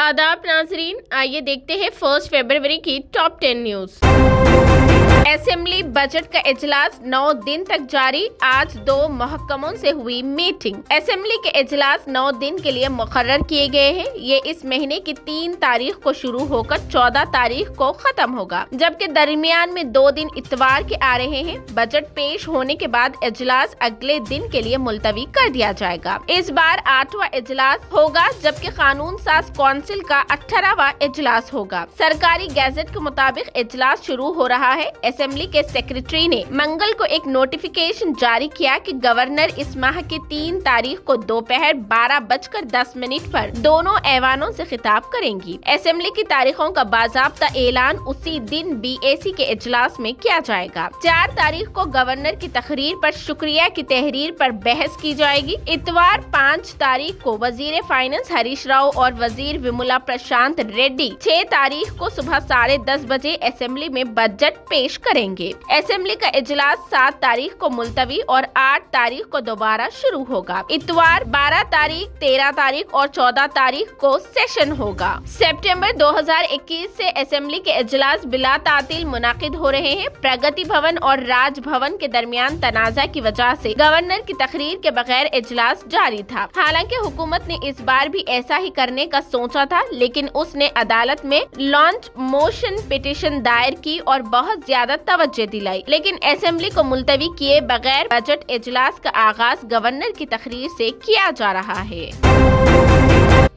आदाब नाजरीन, आइए देखते हैं 1 फरवरी की टॉप 10 न्यूज। असेंबली बजट का इजलास 9 दिन तक जारी। आज 2 महकमों से हुई मीटिंग। असेंबली के इजलास 9 दिन के लिए मुकर्रर किए गए हैं। ये इस महीने की 3 तारीख को शुरू होकर 14 तारीख को खत्म होगा, जबकि दरमियान में 2 दिन इतवार के आ रहे हैं। बजट पेश होने के बाद इजलास अगले दिन के लिए मुलतवी कर दिया जाएगा। इस बार 8वां इजलास होगा, जबकि कानून साज कौंसिल का 18वां इजलास होगा। सरकारी गैजेट के मुताबिक इजलास शुरू हो रहा है। असेंबली के सेक्रेटरी ने मंगल को एक नोटिफिकेशन जारी किया कि गवर्नर इस माह की 3 तारीख को दोपहर 12:10 पर दोनों ऐवानों से खिताब करेंगी। असेंबली की तारीखों का बाज़ाब्ता ऐलान उसी दिन बीएसी के इजलास में किया जाएगा। 4 तारीख को गवर्नर की तकरीर पर शुक्रिया की तहरीर पर बहस की जाएगी। इतवार 5 तारीख को वजीर फाइनेंस हरीश राव और वजीर विमला प्रशांत रेड्डी 6 तारीख को सुबह 10:30 बजे असेंबली में बजट पेश करेंगे। असेंबली का इजलास 7 तारीख को मुलतवी और 8 तारीख को दोबारा शुरू होगा। इतवार 12 तारीख, 13 तारीख और 14 तारीख को सेशन होगा। सितंबर 2021 से असेंबली के इजलास बिला तातील मुनाकिद हो रहे हैं। प्रगति भवन और राजभवन के दरमियान तनाजा की वजह से गवर्नर की तकरीर के बगैर इजलास जारी था। हालांकि हुकूमत ने इस बार भी ऐसा ही करने का सोचा था, लेकिन उसने अदालत में लॉन्च मोशन पिटीशन दायर की और बहुत ज्यादा तवज्जो दिलाई। लेकिन असेंबली को मुलतवी किए बगैर बजट इजलास का आगाज गवर्नर की तकरीर से किया जा रहा है।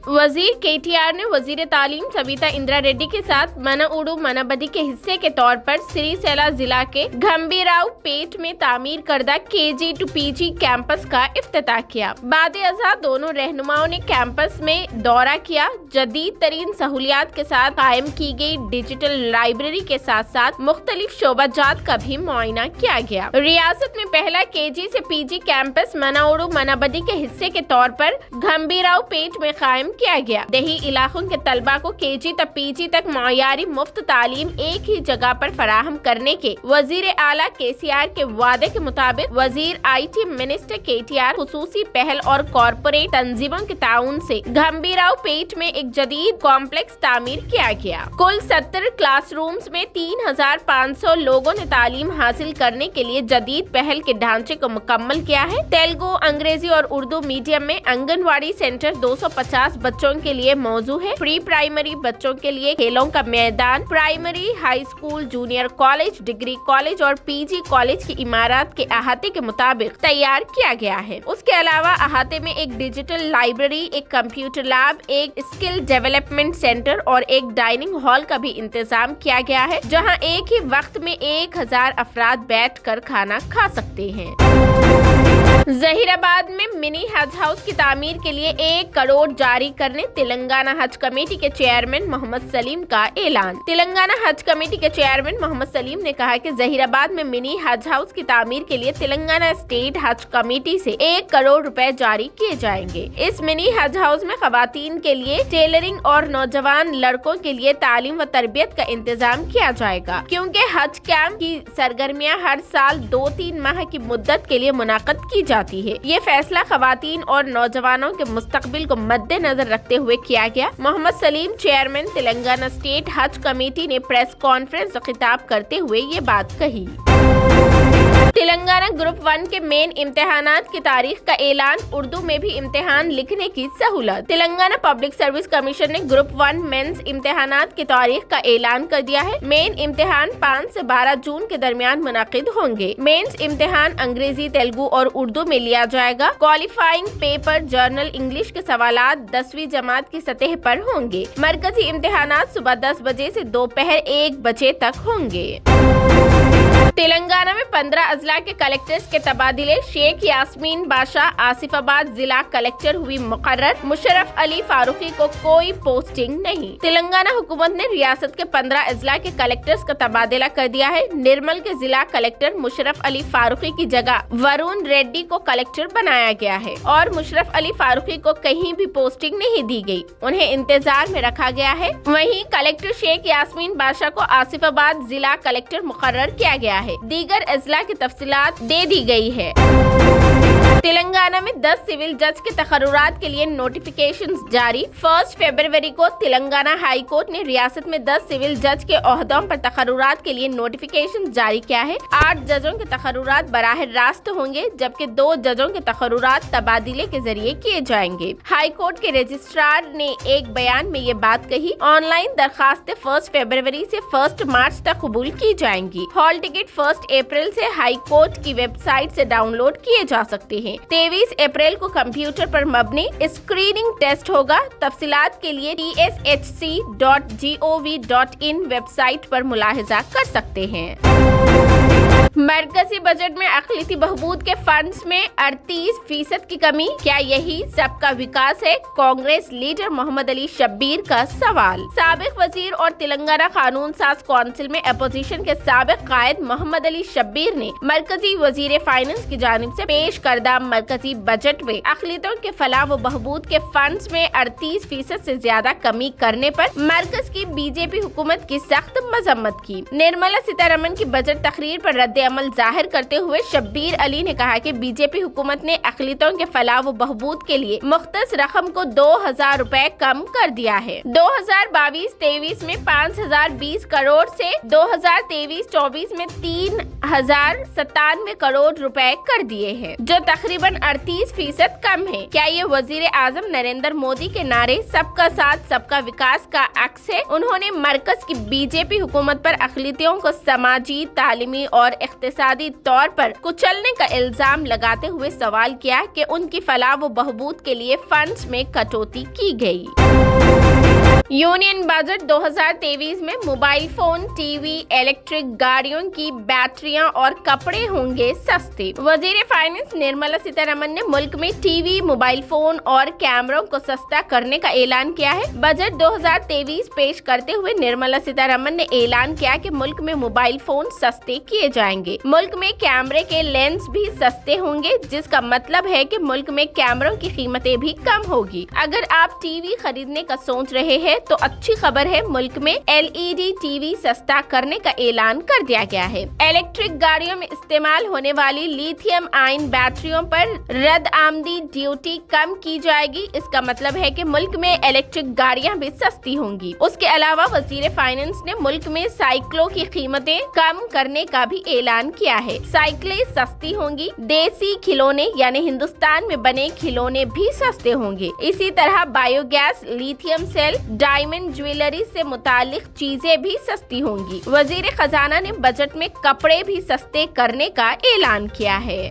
वजीर केटीआर ने वजीर तालीम सविता इंदिरा रेड्डी के साथ मनउडु मनबदी के हिस्से के तौर पर सिरिसेला जिला के गंभीराव पेट में तामीर करदा केजी टू पीजी कैंपस का इफ्तिताह किया। बाद अज़ा दोनों रहनुमाओं ने कैंपस में दौरा किया। जदीद तरीन सहूलियात के साथ कायम की गई डिजिटल लाइब्रेरी के साथ साथ मुख्तलिफ शोबाजात का भी मुआयना किया गया। रियासत में पहला केजी से पीजी कैंपस मनउडु मनबदी के हिस्से के तौर पर गंभीराव पेट में कायम किया गया। दही इलाकों के तलबा को केजी तक पीजी तक मयारी मुफ्त तालीम एक ही जगह पर फराहम करने के वजीर आला केसीआर के वादे के मुताबिक वजीर IT मिनिस्टर केटीआर खुसूसी पहल और कॉर्पोरेट तंजीमों के ताउन से गंभीराव पेट में एक जदीद कॉम्प्लेक्स तामीर किया गया। कुल 70 क्लासरूम्स में 3500 लोगों ने तालीम हासिल करने के लिए जदीद पहल के ढांचे को मुकम्मल किया है। तेलुगु, अंग्रेजी और उर्दू मीडियम में आंगनवाड़ी सेंटर 250 बच्चों के लिए मौजूद है। प्री प्राइमरी बच्चों के लिए खेलों का मैदान, primary, high school, junior college, degree college और पीजी कॉलेज की इमारत के अहाते के मुताबिक तैयार किया गया है। उसके अलावा अहाते में एक डिजिटल लाइब्रेरी, एक कंप्यूटर लैब, एक स्किल डेवलपमेंट सेंटर और एक डाइनिंग हॉल का भी इंतजाम किया गया है, जहां एक ही वक्त में 1000 अफराद बैठकर खाना खा सकते हैं। जहीराबाद में मिनी हज हाउस की तामीर के लिए 1 करोड़ जारी करने तेलंगाना हज कमेटी के चेयरमैन मोहम्मद सलीम का ऐलान। तेलंगाना हज कमेटी के चेयरमैन मोहम्मद सलीम ने कहा कि जहीराबाद में मिनी हज हाउस की तामीर के लिए तेलंगाना स्टेट हज कमेटी से 1 करोड़ रुपए जारी किए जाएंगे। इस मिनी हज हाउस में खवातीन के लिए टेलरिंग और नौजवान लड़कों के लिए तालीम व तरबियत का इंतजाम किया जाएगा, क्योंकि हज कैंप की सरगर्मियां हर साल 2-3 माह की मुद्दत के लिए मुनाकद की जाती है। ये फैसला खवातीन और नौजवानों के मुस्तकबिल को मद्देनजर रखते हुए किया गया। मोहम्मद सलीम, चेयरमैन तेलंगाना स्टेट हज कमेटी ने प्रेस कॉन्फ्रेंस से खिताब करते हुए ये बात कही। तेलंगाना ग्रुप 1 के मेन इम्तिहानात की तारीख का ऐलान, उर्दू में भी इम्तिहान लिखने की सहूलत। तेलंगाना पब्लिक सर्विस कमीशन ने ग्रुप 1 मेंस इम्तिहानात की तारीख का ऐलान कर दिया है। मेन इम्तिहान 5 से 12 जून के दरमियान मुनाकिद होंगे। मेंस इम्तिहान अंग्रेजी, तेलुगु और उर्दू में लिया जाएगा। क्वालिफाइंग पेपर, जर्नल इंग्लिश के सवालात 10वीं जमात की सतह पर होंगे। मरकजी इम्तिहानात सुबह 10 बजे से दोपहर 1 बजे तक होंगे। तेलंगाना में 15 अजला के कलेक्टर्स के तबादले। शेख यास्मीन बादशाह आसिफाबाद जिला कलेक्टर हुई मुकर्रर। मुशर्रफ अली फारूकी को कोई पोस्टिंग नहीं। तेलंगाना हुकूमत ने रियासत के 15 अजला के कलेक्टर्स का तबादला कर दिया है। निर्मल के जिला कलेक्टर मुशर्रफ अली फारूकी की जगह वरुण रेड्डी को कलेक्टर बनाया गया है और मुशर्रफ अली फारूकी को कहीं भी पोस्टिंग नहीं दी गई, उन्हें इंतजार में रखा गया है। वहीं कलेक्टर शेख यास्मीन बादशाह को आसिफाबाद जिला कलेक्टर मुकर्रर किया गया है। है। दीगर अजला की तफसीलात दे दी गई है। तेलंगाना में 10 सिविल जज के तकर्रुरात के लिए नोटिफिकेशंस जारी। 1 फरवरी को तेलंगाना हाई कोर्ट ने रियासत में 10 सिविल जज के ओहदों पर तकर्रुरात के लिए नोटिफिकेशन जारी किया है। 8 जजों के तकर्रुरात बराह रास्त होंगे, जबकि 2 जजों के तकर्रुरात तबादले के जरिए किए जाएंगे। हाई कोर्ट के रजिस्ट्रार ने एक बयान में ये बात कही। ऑनलाइन दरखास्तें 1 फरवरी से 1 मार्च तक कबूल की जाएंगी। हॉल टिकट 1 अप्रैल से हाई कोर्ट की वेबसाइट से डाउनलोड किए जा सकते हैं। 23 अप्रैल को कंप्यूटर पर मबनी स्क्रीनिंग टेस्ट होगा। तफसीलात के लिए tshc.gov.in वेबसाइट पर मुलाहिजा कर सकते हैं। मरकजी बजट में अक़लियती बहबूद के फंड्स में 38% की कमी, क्या यही सबका विकास है? कांग्रेस लीडर मोहम्मद अली शब्बीर का सवाल। साबिक वजीर और तेलंगाना कानून साज कौंसिल में अपोजिशन के साबिक कायद मोहम्मद अली शब्बीर ने मरकजी वजीर फाइनेंस की जानिब से पेश करदा मरकजी बजट में अक़लियतों के फलाह व बहबूद के फंड्स में 38% से ज्यादा कमी करने पर मरकज की बीजेपी हुकूमत की सख्त मजम्मत की। निर्मला सीतारमन की बजट तकरीर पर रद्द अमल जाहिर करते हुए शब्बीर अली ने कहा कि बीजेपी हुकूमत ने अक़लियतों के फलाह व बहबूद के लिए मुख्तस रकम को 2000 रुपए कम कर दिया है। 2022-23 में 5020 करोड़ से 2023-24 में 3097 करोड़ रुपए कर दिए हैं, जो तकरीबन 38% कम है। क्या ये वजीर आजम नरेंद्र मोदी के नारे सबका साथ सबका विकास का अक्स है? उन्होंने मरकज की बीजेपी हुकूमत पर अक़लियतों को समाजी, तालीमी और इक़्तिसादी तौर पर कुचलने का इल्जाम लगाते हुए सवाल किया कि उनकी फलाह व बहबूद के लिए फंड्स में कटौती की गई। यूनियन बजट 2023 में मोबाइल फोन, टीवी, इलेक्ट्रिक गाड़ियों की बैटरियां और कपड़े होंगे सस्ते। वजीर फाइनेंस निर्मला सीतारमन ने मुल्क में टीवी, मोबाइल फोन और कैमरों को सस्ता करने का ऐलान किया है। बजट 2023 पेश करते हुए निर्मला सीतारमन ने ऐलान किया कि मुल्क में मोबाइल फोन सस्ते किए जाएंगे। मुल्क में कैमरे के लेंस भी सस्ते होंगे, जिसका मतलब है कि मुल्क में कैमरों की कीमतें भी कम होगी। अगर आप टीवी खरीदने का सोच रहे हैं तो अच्छी खबर है, मुल्क में एलईडी टीवी सस्ता करने का ऐलान कर दिया गया है। इलेक्ट्रिक गाड़ियों में इस्तेमाल होने वाली लिथियम आयन बैटरियों पर रद्द आमदी ड्यूटी कम की जाएगी। इसका मतलब है कि मुल्क में इलेक्ट्रिक गाड़ियां भी सस्ती होंगी। उसके अलावा वजीर फाइनेंस ने मुल्क में साइकिलों की कीमतें कम करने का भी ऐलान किया है। साइकिलें सस्ती होंगी। देसी खिलौने यानी हिंदुस्तान में बने खिलौने भी सस्ते होंगे। इसी तरह biogas, lithium cell, diamond jewellery से मुतालिक चीजें भी सस्ती होंगी। वजीर खजाना ने बजट में कपड़े भी सस्ते करने का ऐलान किया है।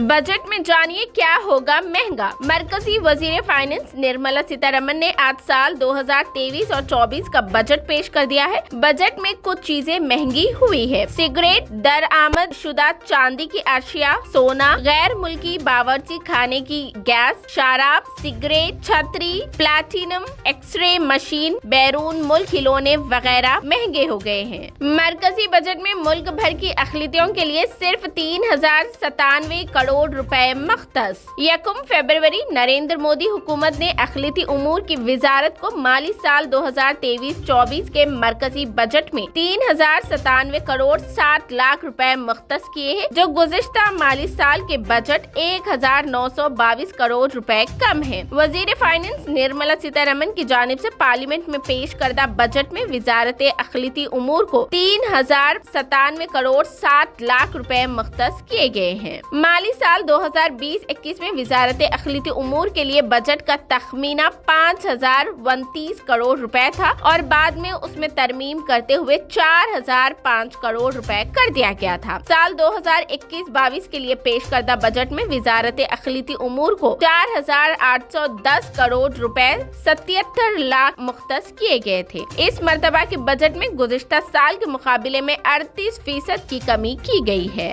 बजट में जानिए क्या होगा महंगा। मरकजी वजीर फाइनेंस निर्मला सीतारमन ने आज साल 2023 और 24 का बजट पेश कर दिया है। बजट में कुछ चीजें महंगी हुई है। सिगरेट, दरआमद शुदा चांदी की अशिया, सोना, गैर मुल्की बावर्ची खाने की गैस, शराब, सिगरेट, छतरी, प्लैटिनम, एक्सरे मशीन, बैरून मुल्क खिलौने वगैरह महंगे हो गए हैं। मरकजी बजट में मुल्क भर की अक़लियतों के लिए सिर्फ 3097 करोड़ रुपए मख्तस। 1 फरवरी नरेंद्र मोदी हुकूमत ने अक़लियती उमूर की वजारत को माली साल 2023-24 के मरकजी बजट में 3097 करोड़ 60 लाख रुपए मुख्तस किए हैं, जो गुज़िश्ता माली साल के बजट 1922 करोड़ रुपए कम है। वजीर फाइनेंस निर्मला सीतारमन की जानिब से पार्लियामेंट में पेश करदा बजट में वजारत अक़लियती उमूर को 3097 करोड़ 60 लाख रुपए मुख्तस किए गए हैं। माली साल 2020-21 में वजारत अक़लियती उमूर के लिए बजट का तखमीना 5029 करोड़ रुपए था और बाद में उसमें तरमीम करते हुए 4005 करोड़ रुपए कर दिया गया था। साल 2021-22 के लिए पेश करदा बजट में वजारत अक़लियती उमूर को 4810 करोड़ रुपए 77 लाख मुख्तस किए गए थे। इस मर्तबा के बजट में गुज़िश्ता साल के मुकाबले में 38% की कमी की गई है।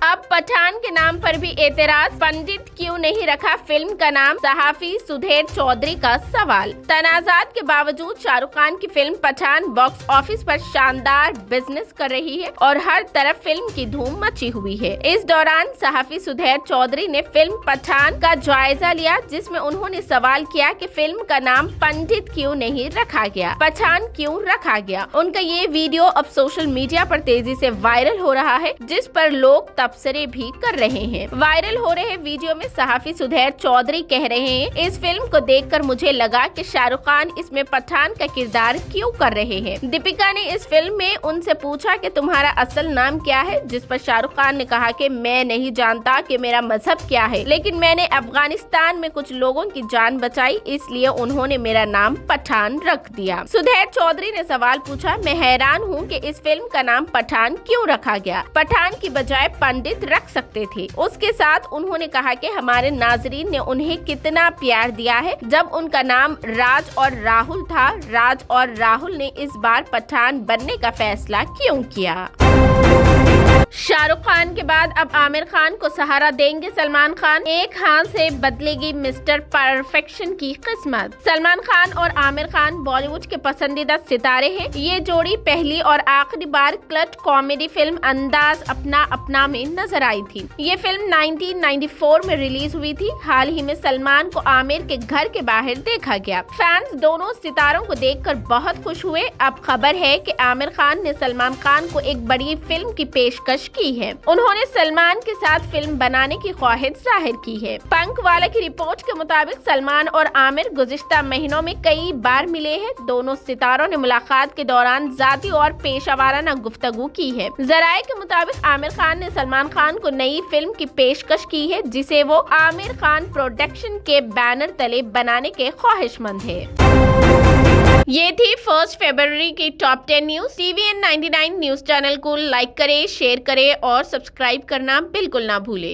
अब पठान के नाम पर भी एतराज, पंडित क्यों नहीं रखा फिल्म का नाम, सहाफी सुधीर चौधरी का सवाल। तनाजात के बावजूद शाहरुख खान की फिल्म पठान बॉक्स ऑफिस पर शानदार बिजनेस कर रही है और हर तरफ फिल्म की धूम मची हुई है। इस दौरान सहाफी सुधीर चौधरी ने फिल्म पठान का जायजा लिया, जिसमें उन्होंने सवाल किया कि फिल्म का नाम पंडित क्यों नहीं रखा गया, पठान क्यों रखा गया। उनका ये वीडियो अब सोशल मीडिया पर तेजी से वायरल हो रहा है, जिस पर लोग तबसरे भी कर रहे हैं। वायरल हो रहे वीडियो में सहाफी सुधीर चौधरी कह रहे हैं, इस फिल्म को देखकर मुझे लगा कि शाहरुख खान इसमें पठान का किरदार क्यों कर रहे हैं। दीपिका ने इस फिल्म में उनसे पूछा कि तुम्हारा असल नाम क्या है, जिस पर शाहरुख खान ने कहा कि मैं नहीं जानता कि मेरा मजहब क्या है, लेकिन मैंने अफगानिस्तान में कुछ लोगों की जान बचाई, इसलिए उन्होंने मेरा नाम पठान रख दिया। सुधीर चौधरी ने सवाल पूछा, मैं हैरान हूँ कि इस फिल्म का नाम पठान क्यों रखा गया, पठान की बजाय पंडित रख सकते थे। उसके साथ उन्होंने कहा कि हमारे नाजरीन ने उन्हें कितना प्यार दिया है। जब उनका नाम राज और राहुल था, राज और राहुल ने इस बार पठान बनने का फैसला क्यों किया। शाहरुख खान के बाद अब आमिर खान को सहारा देंगे सलमान खान, एक हाथ से बदलेगी मिस्टर परफेक्शन की किस्मत। सलमान खान और आमिर खान बॉलीवुड के पसंदीदा सितारे हैं। ये जोड़ी पहली और आखिरी बार क्लट कॉमेडी फिल्म अंदाज अपना अपना में नजर आई थी। ये फिल्म 1994 में रिलीज हुई थी। हाल ही में सलमान को आमिर के घर के बाहर देखा गया। फैंस दोनों सितारों को देखकर बहुत खुश हुए। अब खबर है कि आमिर खान ने सलमान खान को एक बड़ी फिल्म की पेशकश की है। उन्होंने सलमान के साथ फिल्म बनाने की ख्वाहिश जाहिर की है। पंख वाला की रिपोर्ट के मुताबिक सलमान और आमिर गुज़िश्ता महीनों में कई बार मिले हैं। दोनों सितारों ने मुलाकात के दौरान जाती और पेशेवराना गुफ्तगू की है। जराये के मुताबिक आमिर खान ने सलमान खान को नई फिल्म की पेशकश की है, जिसे वो आमिर खान प्रोडक्शन के बैनर तले बनाने के ख्वाहिशमंद है। ये थी 1 फरवरी की top 10 news. TVN 99 news channel को लाइक करें, शेयर करें और सब्सक्राइब करना बिल्कुल ना भूलें।